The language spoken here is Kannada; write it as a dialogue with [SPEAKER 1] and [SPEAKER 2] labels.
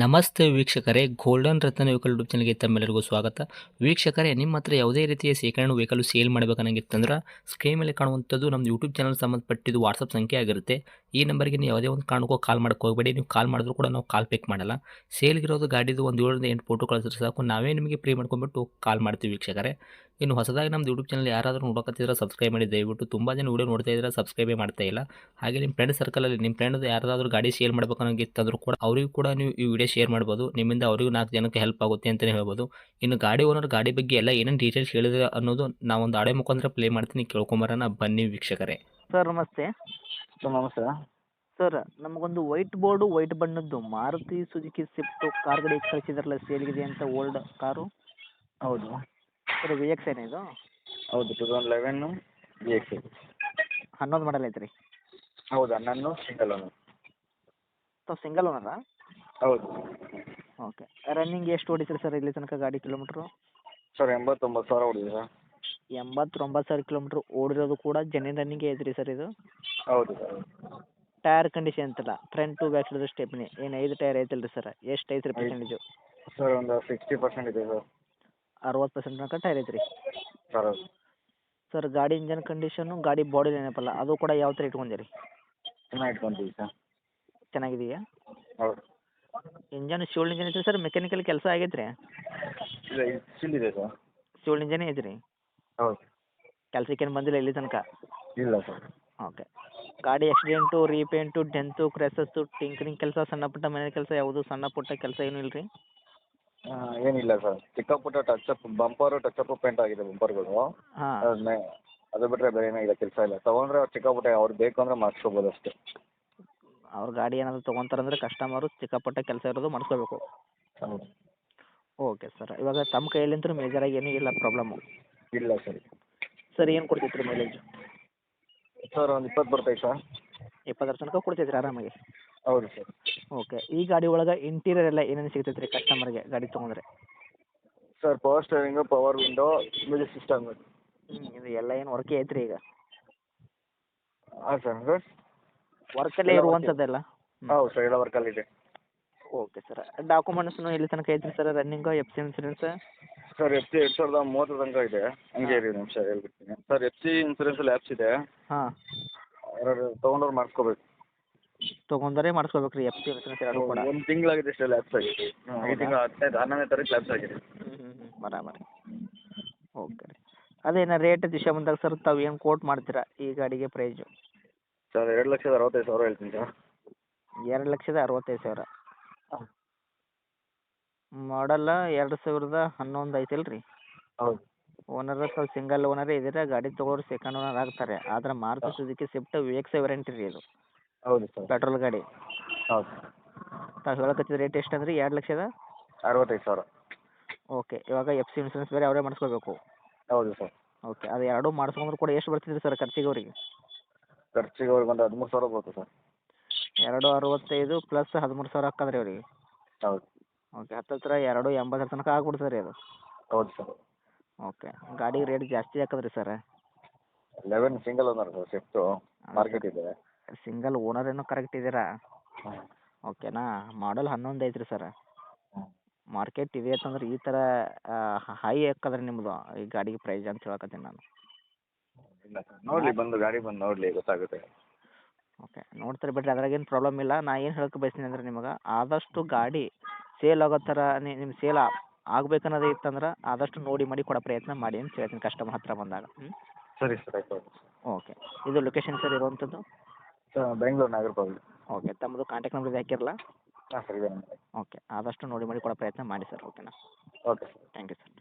[SPEAKER 1] ನಮಸ್ತೆ ವೀಕ್ಷಕರೇ, ಗೋಲ್ಡನ್ ರತ್ನ ವೆಹಿಕಲ್ ಯೂಟ್ಯೂಬ್ ಚಾನಲ್ಗೆ ತಮ್ಮೆಲ್ಲರಿಗೂ ಸ್ವಾಗತ. ವೀಕ್ಷಕರೇ, ನಿಮ್ಮ ಹತ್ರ ಯಾವುದೇ ರೀತಿಯ ಶೇಖರಣೆ ವೆಹಿಕಲ್ ಸೇಲ್ ಮಾಡಬೇಕನ್ನಂಗಿತ್ತಂದ್ರೆ ಸ್ಕ್ರೀನ್ ಮೇಲೆ ಕಾಣುವಂಥದ್ದು ನಮ್ಮ ಯೂಟ್ಯೂಬ್ ಚಾನಲ್ ಸಂಬಂಧಪಟ್ಟಿದ್ದು ವಾಟ್ಸಪ್ ಸಂಖ್ಯೆ ಆಗಿರುತ್ತೆ. ಈ ನಂಬರ್ಗೆ ನೀವು ಯಾವುದೇ ಒಂದು ಕಾರಣಕ್ಕೂ ಕಾಲ್ ಮಾಡಕ್ಕೆ ಹೋಗಬೇಡಿ. ನೀವು ಕಾಲ್ ಮಾಡಿದ್ರು ಕೂಡ ನಾವು ಕಾಲ್ ಪಿಕ್ ಮಾಡಲ್ಲ. ಸೇಲ್ಗಿರೋದು ಗಾಡಿದು ಒಂದು 7ರಿಂದ 8 ಫೋಟೋ ಕಳಿಸಿದ್ರೆ ಸಾಕು, ನಾವೇ ನಿಮಗೆ ಪ್ರೀ ಮಾಡ್ಕೊಂಡ್ಬಿಟ್ಟು ಕಾಲ್ ಮಾಡ್ತೀವಿ ವೀಕ್ಷಕರೇ. ಇನ್ನು ಹೊಸದಾಗಿ ನಮ್ಮದು ಯೂಟ್ಯೂಬ್ ಚಾನಲ್ ಯಾರಾದರೂ ನೋಡೋಕತ್ತಿದ್ರೆ ಸಬ್ಸ್ಕ್ರೈಬ್ ಮಾಡಿ ದಯವಿಟ್ಟು. ತುಂಬ ಜನ ವೀಡಿಯೋ ನೋಡ್ತಾ ಇದ್ದಾರೆ, ಸಬ್ಸ್ಕ್ರೈಬೇ ಮಾಡ್ತಾ ಇಲ್ಲ. ಹಾಗೆ ನಿಮ್ಮ ಫ್ರೆಂಡ್ ಸರ್ಕಲಲ್ಲಿ ನಿಮ್ಮ ಫ್ರೆಂಡ್ ಯಾರಾದರೂ ಗಾಡಿ ಸೇಲ್ ಮಾಡಬೇಕನ್ನೋಂಗಿತ್ತಂದ್ರೂ ಕೂಡ ಅವರಿಗೂ ಕೂಡ ನೀವು ಈ ವಿಡಿಯೋ ಶೇರ್ ಮಾಡ್ಬೋದು. ನಿಮ್ಮಿಂದ ಅವರಿಗೂ 4 ಜನಕ್ಕೆ ಹೆಲ್ಪ್ ಆಗುತ್ತೆ ಅಂತಲೇ ಹೇಳ್ಬೋದು. ಇನ್ನು ಗಾಡಿ ಓನರ್ ಗಾಡಿ ಬಗ್ಗೆ ಎಲ್ಲ ಏನೇನು ಡೀಟೇಲ್ಸ್ ಹೇಳಿದ್ರೆ ಅನ್ನೋದು ನಾವೊಂದು ಆಡಿಯೋ ಮುಖಾಂತರ ಪ್ಲೇ ಮಾಡ್ತೀನಿ, ಕೇಳ್ಕೊಂಬರೋಣ ಬನ್ನಿ ವೀಕ್ಷಕರೇ.
[SPEAKER 2] ಸರ್ ನಮಸ್ತೆ.
[SPEAKER 3] ಸರ್ ನಮಸ್ತೆ.
[SPEAKER 2] ಸರ್ ನಮಗೊಂದು ವೈಟ್ ಬೋರ್ಡು ವೈಟ್ ಬಣ್ಣದ್ದು ಮಾರುತಿ ಸುಜುಕಿ ಸ್ವಿಫ್ಟ್ ಕಾರ್ ಗಾಡಿ ಕಳಿಸಿದ್ರಲ್ಲ ಸೇಲ್ಗಿದೆ ಅಂತ, ಓಲ್ಡ್ ಕಾರು.
[SPEAKER 3] ಹೌದು
[SPEAKER 2] ಸರ್ ವಿ ಎಕ್ಸ್ ಏನೇ ಇದು?
[SPEAKER 3] ಹೌದು 2011 VX.
[SPEAKER 2] 11 ಮಾಡಲ್ ಐತ್ರಿ.
[SPEAKER 3] ಹೌದು 11 ಸಿಂಗಲ್ ಓನರ್.
[SPEAKER 2] ತಾವು ಸಿಂಗಲ್ ಓನರಾ?
[SPEAKER 3] ಹೌದು
[SPEAKER 2] ಓಕೆ. ರನ್ನಿಂಗ್ ಎಷ್ಟು ಹೊಡಿತೀರಿ ಸರ್ ಇಲ್ಲಿ ತನಕ ಗಾಡಿ ಕಿಲೋಮೀಟ್ರು?
[SPEAKER 3] ಸರ್ 89,000 ಹೊಡಿದೆ ಸರ್.
[SPEAKER 2] 89,000 ಕಿಲೋಮೀಟ್ರ್ ಓಡಿರೋದು ಕೂಡ ಜೆನ್ಯೂನ್ ರನ್ನಿಂಗೇ ಐತ್ರಿ ಸರ್ ಇದು?
[SPEAKER 3] ಹೌದು ಸರ್.
[SPEAKER 2] ಟೈರ್ ಕಂಡೀಷನ್ ಅಂತಲ್ಲ, front to back side stepney ಏನು 5 ಟೈರ್ ಐತಲ್ರಿ ಸರ್? ಎಷ್ಟು ಐತ್ರಿ ಪರ್ಸೆಂಟೇಜು?
[SPEAKER 3] ಸರ್ ಒಂದು 60% ಇದೆ ಸರ್.
[SPEAKER 2] 60% ತನಕ ಟೈರ್ ಐತ್ರಿ
[SPEAKER 3] ಸರ್ ಹೌದು.
[SPEAKER 2] ಸರ್. ಗಾಡಿ ಇಂಜನ್ ಕಂಡೀಷನ್ನು, ಗಾಡಿ ಬಾಡಿ ನೆನಪಲ್ಲ, ಅದು ಕೂಡ ಯಾವ ಥರ ಇಟ್ಕೊಂಡಿರಿ?
[SPEAKER 3] ಚೆನ್ನಾಗಿ ಇಟ್ಕೊಂತೀವಿ ಸರ್.
[SPEAKER 2] ಚೆನ್ನಾಗಿದೆಯಾ?
[SPEAKER 3] ಹೌದು.
[SPEAKER 2] ಇಂಜನ್ ಶಿವಲ್ ಇಂಜನ್ ಐತ್ರಿ ಸರ್? ಮೆಕ್ಯಾನಿಕಲ್ ಕೆಲಸ ಆಗೈತೆ ರೀ?
[SPEAKER 3] ಇಲ್ಲ ಸ್ಟಿಲ್ ಇದೆ ಸರ್.
[SPEAKER 2] ಶಿವಲ್ ಇಂಜನೇ ಐತ್ರಿ?
[SPEAKER 3] ಹೌದು.
[SPEAKER 2] ಕೆಲ್ಸಕ್ಕೇನು ಬಂದಿಲ್ಲ ಇಲ್ಲಿ ತನಕ?
[SPEAKER 3] ಇಲ್ಲ ಸರ್.
[SPEAKER 2] ಓಕೆ. ಗಾಡಿ ಆಕ್ಸಿಡೆಂಟು, ರೀಪೇಂಟು, ಡೆಂತು, ಕ್ರ್ಯಾಸಸ್ಸು, ಟಿಂಕರಿಂಗ್ ಕೆಲಸ, ಸಣ್ಣ ಪುಟ್ಟ ಮನೆ ಕೆಲಸ ಯಾವುದು ಸಣ್ಣ ಪುಟ್ಟ ಕೆಲಸ ಏನೂ ಇಲ್ಲ ರೀ?
[SPEAKER 3] ಏನಿಲ್ಲ ಸರ್, ಚಿಕ್ಕ ಪುಟ್ಟ ಟಚಪ್ ಬಂಪರು ಟಚಪ್ ಪೇಂಟ್ ಆಗಿದೆ ಬಂಪರ್ಗಳು.
[SPEAKER 2] ಹಾಂ.
[SPEAKER 3] ಅದು ಬಿಟ್ಟರೆ ಬೇರೆ ಏನಿಲ್ಲ, ಕೆಲಸ ಇಲ್ಲ. ತೊಗೊಂಡ್ರೆ ಅವ್ರು ಚಿಕ್ಕ ಪುಟ್ಟ ಅವ್ರು ಬೇಕು ಅಂದರೆ ಮಾಡಿಸ್ಕೋಬೋದು ಅಷ್ಟೇ.
[SPEAKER 2] ಅವ್ರ ಗಾಡಿ ಏನಾದರೂ ತೊಗೊತಾರಂದ್ರೆ ಕಸ್ಟಮರು ಚಿಕ್ಕ ಪುಟ್ಟ ಕೆಲಸ ಇರೋದು ಮಾಡಿಸ್ಕೋಬೇಕು.
[SPEAKER 3] ಹೌದು.
[SPEAKER 2] Okay sir. ಇವಾಗ ತಮ್ಮ ಕೈಯಲ್ಲಿಂತೂ ಮೇಜರಾಗಿ ಏನೂ ಇಲ್ಲ ಪ್ರಾಬ್ಲಮ್ಮು?
[SPEAKER 3] ಇಲ್ಲ ಸರ್.
[SPEAKER 2] ಸರ್ ಏನು ಕೊಡ್ತೈತೆ ರೀ ಮೈಲೇಜು?
[SPEAKER 3] ಸರ್ ಒಂದು 20 ಬರ್ತೈತೆ ಸರ್.
[SPEAKER 2] 20 ತನಕ ಕೊಡ್ತೈತೆ ರೀ ಆರಾಮಾಗಿ?
[SPEAKER 3] ಹೌದು ಸರ್.
[SPEAKER 2] ಓಕೆ. ಈ ಗಾಡಿ ಒಳಗೆ ಇಂಟೀರಿಯರ್ ಎಲ್ಲ ಏನೇನು ಸಿಗ್ತೈತೆ ರೀ ಕಸ್ಟಮರ್ಗೆ ಗಾಡಿ ತೊಗೊಂಡ್ರೆ?
[SPEAKER 3] Sir power steering, power window, music system.
[SPEAKER 2] ಇದು ಎಲ್ಲ ಏನು ವರ್ಕೇ ಐತ್ರಿ ಈಗ?
[SPEAKER 3] ಹಾಂ ಸರ್.
[SPEAKER 2] ವರ್ಕಲ್ಲೇ ಇರುವಂಥದ್ದೆಲ್ಲ?
[SPEAKER 3] ಹೌದು ಸರ್, ಎಲ್ಲ ವರ್ಕಲ್ಲಿದೆ.
[SPEAKER 2] Okay sir. ಡಾಕ್ಯುಮೆಂಟ್ಸ್ನು ಎಲ್ಲಿ ತನಕ ಐತ್ರಿ sir running? F C insurance?
[SPEAKER 3] Sir FC 2030 ತನಕ ಇದೆ. ಹಂಗೆ ಇರಿ ನಿಮಿಷ ಹೇಳ್ಬಿಡ್ತೀನಿ ಸರ್. FC ಇನ್ಸೂರೆನ್ಸ್ ಲ್ಯಾಬ್ಸ್ ಇದೆ.
[SPEAKER 2] ಹಾಂ.
[SPEAKER 3] ಯಾರು ತೊಗೊಂಡವ್ರು ಮಾಡಿಸ್ಕೋಬೇಕು.
[SPEAKER 2] ತೊಗೊಂಡರೆ ಮಾಡಿಸ್ಕೋಬೇಕು ರೀ ಎಫ್ ಸಿ ಇನ್ಸೂರೆನ್ಸ್ ಎರಡು ಕೂಡ?
[SPEAKER 3] ಒಂದು ತಿಂಗಳಾಗಿದೆ ಅಷ್ಟೇ ಲ್ಯಾಬ್ಸ್ ಆಗಿದೆ. ಈ ತಿಂಗಳು 11ನೇ ತಾರೀಕು ಲ್ಯಾಬ್ಸ್ ಆಗಿದೆ.
[SPEAKER 2] ಬರಾಬರಿ. ಓಕೆ ರೀ. ಅದೇನು ರೇಟ್ ವಿಷಯ ಬಂದಾಗ ಸರ್ ತಾವು ಏನು ಕೋಟ್ ಮಾಡ್ತೀರಾ ಈ ಗಾಡಿಗೆ ಪ್ರೈಸು?
[SPEAKER 3] ಸರ್ 2,65,000 ಹೇಳ್ತೀನಿ ಸರ್.
[SPEAKER 2] 2,65,000?
[SPEAKER 3] ಹಾಂ.
[SPEAKER 2] ಮಾಡಲ್ಲ 2011 ಐತಲ್ಲ ರೀ?
[SPEAKER 3] ಹೌದು.
[SPEAKER 2] ಓನರ್ ತಾವು ಸಿಂಗಲ್ ಓನರೇ ಇದ್ದೀರಾ, ಗಾಡಿ ತೊಗೊಳೋರು ಸೆಕೆಂಡ್ ಓನರ್ ಆಗ್ತಾರೆ. ಆದ್ರೆ Maruti Suzuki Swift VX variant ರೀ ಇದು,
[SPEAKER 3] ಹೌದು ಸರ್.
[SPEAKER 2] ಪೆಟ್ರೋಲ್ ಗಾಡಿ.
[SPEAKER 3] ಹೌದು.
[SPEAKER 2] ತಾವು ಹೇಳಕತ್ತಿದ ರೇಟ್ ಎಷ್ಟು ಅಂದ್ರೆ 2,65,000? ಓಕೆ. ಇವಾಗ ಎಫ್ ಸಿ ಇನ್ಸೂರೆನ್ಸ್ ಬೇರೆ ಅವರೇ ಮಾಡಿಸ್ಕೋಬೇಕು?
[SPEAKER 3] ಹೌದು ಸರ್.
[SPEAKER 2] ಓಕೆ. ಅದು ಎರಡೂ ಮಾಡಿಸ್ಕೊಂಡ್ರು ಕೂಡ ಎಷ್ಟು ಬರ್ತಿದ್ರಿ ಸರ್ ಖರ್ಚಿಗೆ ಅವರಿಗೆ?
[SPEAKER 3] ಖರ್ಚಿಗೆ ಅವ್ರಿಗೆ ಒಂದು 13,000 ಬರುತ್ತೆ ಸರ್.
[SPEAKER 2] 2,65 ಪ್ಲಸ್ 13,000 ಹಾಕದ್ರಿ ಅವರಿಗೆ?
[SPEAKER 3] ಹೌದು.
[SPEAKER 2] ಓಕೆ. ಹತ್ತತ್ರ 2,80 ತನಕ ಆಗ್ಬಿಡ್ತದೆ ರೀ ಅದು?
[SPEAKER 3] ಹೌದು ಸರ್.
[SPEAKER 2] ಓಕೆ. ಗಾಡಿ ರೇಟ್ ಜಾಸ್ತಿ ಹಾಕದ್ರಿ sir?
[SPEAKER 3] 11 single owner sir Swift, market ಇದೆ.
[SPEAKER 2] ಸಿಂಗಲ್ ಓನರ್ ಏನೋ ಕರೆಕ್ಟ್ ಇದ್ದೀರಾ?
[SPEAKER 3] ಹಾಂ.
[SPEAKER 2] ಓಕೆನಾ. ಮಾಡಲ್ 11 ಐತ್ರಿ ಸರ್.
[SPEAKER 3] ಹಾಂ.
[SPEAKER 2] ಮಾರ್ಕೆಟ್ ಇದೆ ಅಂತಂದ್ರೆ ಈ ಥರ ಹೈ ಹಾಕದ್ರಿ ನಿಮ್ಮದು ಈ ಗಾಡಿಗೆ ಪ್ರೈಸ್ ಅಂತ ಹೇಳಕತ್ತೀನಿ ನಾನು.
[SPEAKER 3] ಇಲ್ಲ ಸರ್, ನೋಡಲಿ ಬಂದು ಗಾಡಿ ಬಂದು ನೋಡಲಿ ಗೊತ್ತಾಗುತ್ತೆ.
[SPEAKER 2] ಓಕೆ. ನೋಡ್ತಾರೆ ಬಿಡ್ರಿ, ಅದ್ರಾಗೇನು ಪ್ರಾಬ್ಲಮ್ ಇಲ್ಲ. ನಾ ಏನು ಹೇಳಕ್ಕೆ ಬಯಸ್ತೀನಿ ಅಂದ್ರೆ ನಿಮಗೆ ಆದಷ್ಟು ಗಾಡಿ ಸೇಲ್ ಆಗೋ ಥರ ನಿಮ್ಮ ಸೇಲ್ ಆಗ್ಬೇಕನ್ನೋದೇ ಇತ್ತಂದ್ರೆ ಆದಷ್ಟು ನೋಡಿ ಮಾಡಿ ಕೊಡೋ ಪ್ರಯತ್ನ ಮಾಡಿ ಅಂತ ಹೇಳ್ತೀನಿ ಕಸ್ಟಮರ್ ಹತ್ರ ಬಂದಾಗ.
[SPEAKER 3] ಸರಿ ಸರ್, ಆಯ್ತು.
[SPEAKER 2] ಓಕೆ. ಇದು ಲೊಕೇಶನ್ ಸರ್ ಇರುವಂಥದ್ದು?
[SPEAKER 3] ಸರ್ ಬೆಂಗಳೂರು ನಾಗರಬಾವಿ.
[SPEAKER 2] ಓಕೆ. ತಮ್ಮದು ಕಾಂಟ್ಯಾಕ್ಟ್ ನಂಬರ್ ಹಾಕಿರಲ್ಲ?
[SPEAKER 3] ಹಾಂ ಸರ್, ಇದೆ ನಮ್ಮದು.
[SPEAKER 2] ಓಕೆ. ಆದಷ್ಟು ನೋಡಿ ಮಾಡಿ ಕೊಡೋ ಪ್ರಯತ್ನ ಮಾಡಿ ಸರ್. ಓಕೆನಾ?
[SPEAKER 3] Okay sir.
[SPEAKER 2] Thank you sir.